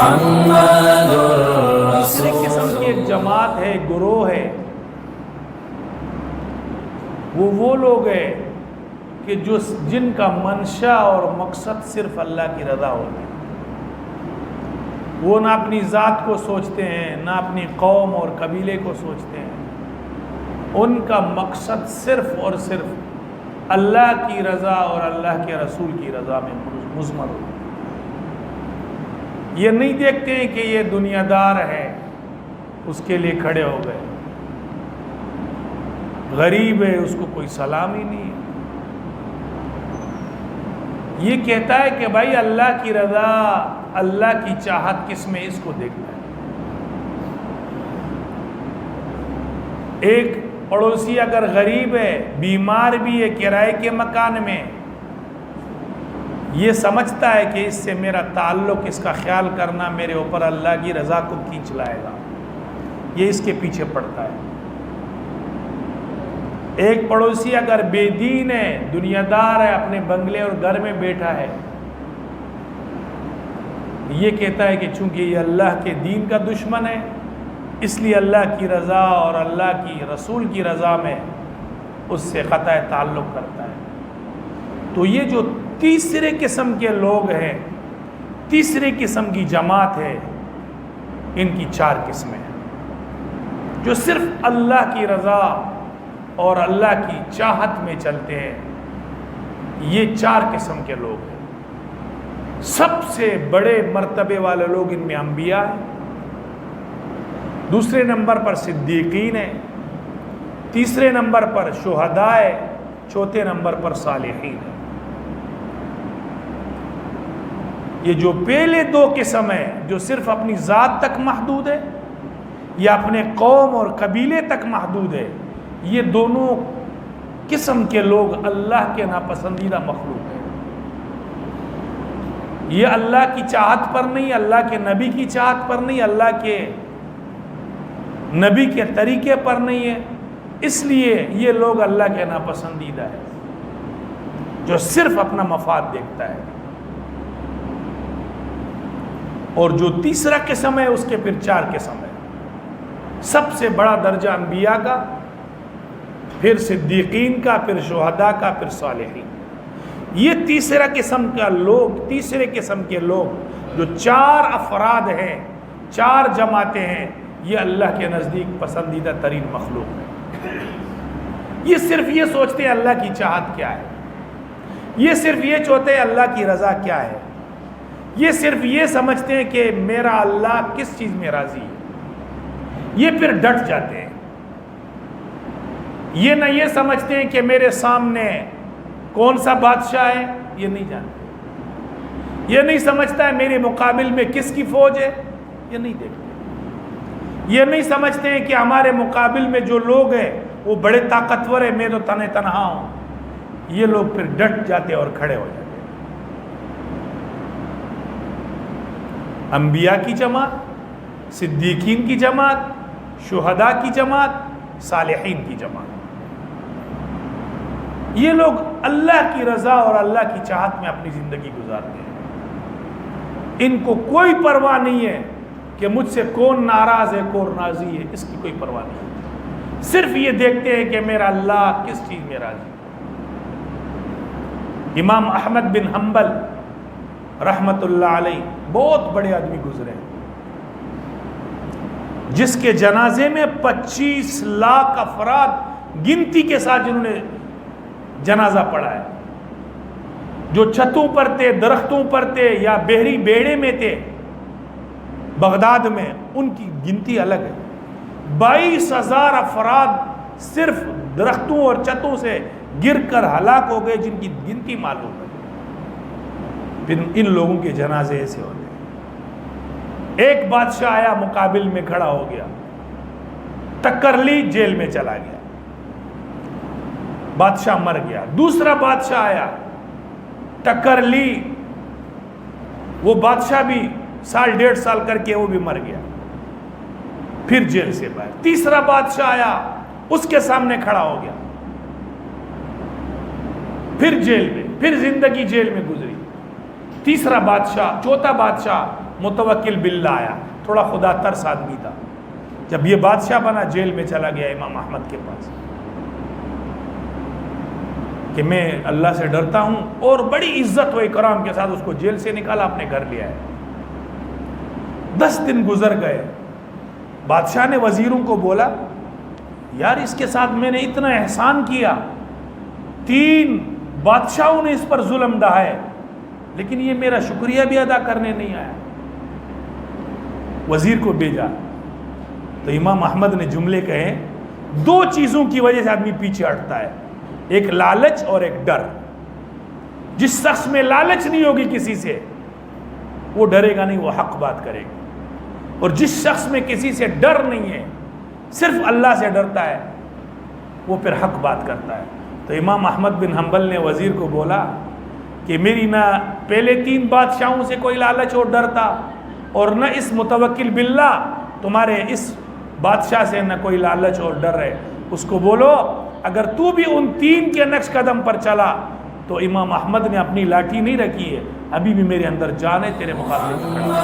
محمد دوسری قسم کی ایک جماعت ہے، گروہ ہے، وہ لوگ ہیں کہ جن کا منشا اور مقصد صرف اللہ کی رضا ہوتی ہے۔ وہ نہ اپنی ذات کو سوچتے ہیں، نہ اپنی قوم اور قبیلے کو سوچتے ہیں، ان کا مقصد صرف اور صرف اللہ کی رضا اور اللہ کے رسول کی رضا میں مضمر ہوتا ہے۔ یہ نہیں دیکھتے ہیں کہ یہ دنیا دار ہے، اس کے لیے کھڑے ہو گئے، غریب ہے، اس کو کوئی سلام ہی نہیں ہے۔ یہ کہتا ہے کہ بھائی اللہ کی رضا، اللہ کی چاہت کس میں، اس کو دیکھتا ہے۔ ایک پڑوسی اگر غریب ہے، بیمار بھی ہے، کرائے کے مکان میں، یہ سمجھتا ہے کہ اس سے میرا تعلق، اس کا خیال کرنا میرے اوپر اللہ کی رضا کو کھینچ لائے گا، یہ اس کے پیچھے پڑتا ہے۔ ایک پڑوسی اگر بے دین ہے، دنیا دار ہے، اپنے بنگلے اور گھر میں بیٹھا ہے، یہ کہتا ہے کہ چونکہ یہ اللہ کے دین کا دشمن ہے، اس لیے اللہ کی رضا اور اللہ کی رسول کی رضا میں اس سے قطع تعلق کرتا ہے۔ تو یہ جو تیسرے قسم کے لوگ ہیں، تیسرے قسم کی جماعت ہے، ان کی 4 قسمیں ہیں جو صرف اللہ کی رضا اور اللہ کی چاہت میں چلتے ہیں۔ یہ 4 قسم کے لوگ ہیں۔ سب سے بڑے مرتبے والے لوگ ان میں انبیاء ہیں، دوسرے نمبر پر صدیقین ہیں، تیسرے نمبر پر شہداء ہے، چوتھے نمبر پر صالحین ہیں۔ یہ جو پہلے 2 قسم ہیں جو صرف اپنی ذات تک محدود ہے یا اپنے قوم اور قبیلے تک محدود ہے، یہ دونوں قسم کے لوگ اللہ کے ناپسندیدہ مخلوق ہیں۔ یہ اللہ کی چاہت پر نہیں، اللہ کے نبی کی چاہت پر نہیں، اللہ کے نبی کے طریقے پر نہیں ہے، اس لیے یہ لوگ اللہ کے ناپسندیدہ ہے، جو صرف اپنا مفاد دیکھتا ہے۔ اور جو تیسرا قسم ہے، اس کے پھر 4 قسم ہے۔ سب سے بڑا درجہ انبیاء کا، پھر صدیقین کا، پھر شہداء کا، پھر صالحین۔ یہ تیسرے قسم کے لوگ جو 4 افراد ہیں، 4 جماعتیں ہیں، یہ اللہ کے نزدیک پسندیدہ ترین مخلوق ہے۔ یہ صرف یہ سوچتے ہیں اللہ کی چاہت کیا ہے، یہ صرف یہ چاہتے ہیں اللہ کی رضا کیا ہے، یہ صرف یہ سمجھتے ہیں کہ میرا اللہ کس چیز میں راضی ہے، یہ پھر ڈٹ جاتے ہیں۔ یہ نہ یہ سمجھتے ہیں کہ میرے سامنے کون سا بادشاہ ہے، یہ نہیں جانتے۔ یہ نہیں سمجھتا ہے میرے مقابل میں کس کی فوج ہے، یہ نہیں دیکھتے۔ یہ نہیں سمجھتے ہیں کہ ہمارے مقابل میں جو لوگ ہیں وہ بڑے طاقتور ہیں، میں تو تنہا ہوں۔ یہ لوگ پھر ڈٹ جاتے اور کھڑے ہو جاتے۔ انبیاء کی جماعت، صدیقین کی جماعت، شہداء کی جماعت، صالحین کی جماعت، یہ لوگ اللہ کی رضا اور اللہ کی چاہت میں اپنی زندگی گزارتے ہیں۔ ان کو کوئی پرواہ نہیں ہے کہ مجھ سے کون ناراض ہے، کون راضی ہے، اس کی کوئی پرواہ نہیں۔ صرف یہ دیکھتے ہیں کہ میرا اللہ کس چیز میں راضی ہے۔ امام احمد بن حنبل رحمت اللہ علیہ بہت بڑے آدمی گزرے ہیں، جس کے جنازے میں 25 لاکھ افراد گنتی کے ساتھ جنہوں نے جنازہ پڑھا ہے، جو چھتوں پر تھے، درختوں پر تھے، یا بحری بیڑے میں تھے بغداد میں، ان کی گنتی الگ ہے۔ 22,000 افراد صرف درختوں اور چھتوں سے گر کر ہلاک ہو گئے، جن کی گنتی معلوم ہے۔ پھر ان لوگوں کے جنازے ایسے ہوتے ہیں۔ ایک بادشاہ آیا، مقابل میں کھڑا ہو گیا، ٹکر لی، جیل میں چلا گیا، بادشاہ مر گیا۔ دوسرا بادشاہ آیا، ٹکر لی، وہ بادشاہ بھی 1.5 سال کر کے وہ بھی مر گیا، پھر جیل سے باہر۔ تیسرا بادشاہ آیا، اس کے سامنے کھڑا ہو گیا، پھر جیل میں، پھر زندگی جیل میں گزری۔ تیسرا بادشاہ، چوتھا بادشاہ، متوکل باللہ آیا، تھوڑا خدا ترس آدمی تھا. جب یہ بادشاہ بنا جیل میں چلا گیا امام احمد کے پاس کہ میں اللہ سے ڈرتا ہوں، اور بڑی عزت و اکرام کے ساتھ اس کو جیل سے نکالا، اپنے گھر لے آئے. 10 دن گزر گئے. بادشاہ نے وزیروں کو بولا یار اس کے ساتھ میں نے اتنا احسان کیا، 3 بادشاہوں نے اس پر ظلم ڈھایا ہے، لیکن یہ میرا شکریہ بھی ادا کرنے نہیں آیا. وزیر کو بھیجا تو امام احمد نے جملے کہے، 2 چیزوں کی وجہ سے آدمی پیچھے ہٹتا ہے، ایک لالچ اور ایک ڈر. جس شخص میں لالچ نہیں ہوگی کسی سے، وہ ڈرے گا نہیں، وہ حق بات کرے گا. اور جس شخص میں کسی سے ڈر نہیں ہے، صرف اللہ سے ڈرتا ہے، وہ پھر حق بات کرتا ہے. تو امام احمد بن حنبل نے وزیر کو بولا کہ میری نہ پہلے 3 بادشاہوں سے کوئی لالچ اور ڈر تھا، اور نہ اس متوکل باللہ تمہارے اس بادشاہ سے نہ کوئی لالچ اور ڈر ہے. اس کو بولو اگر تو بھی ان 3 کے نقش قدم پر چلا تو امام احمد نے اپنی لاٹھی نہیں رکھی ہے، ابھی بھی میرے اندر جان ہے، تیرے مقابلے میں کھڑا ہوں.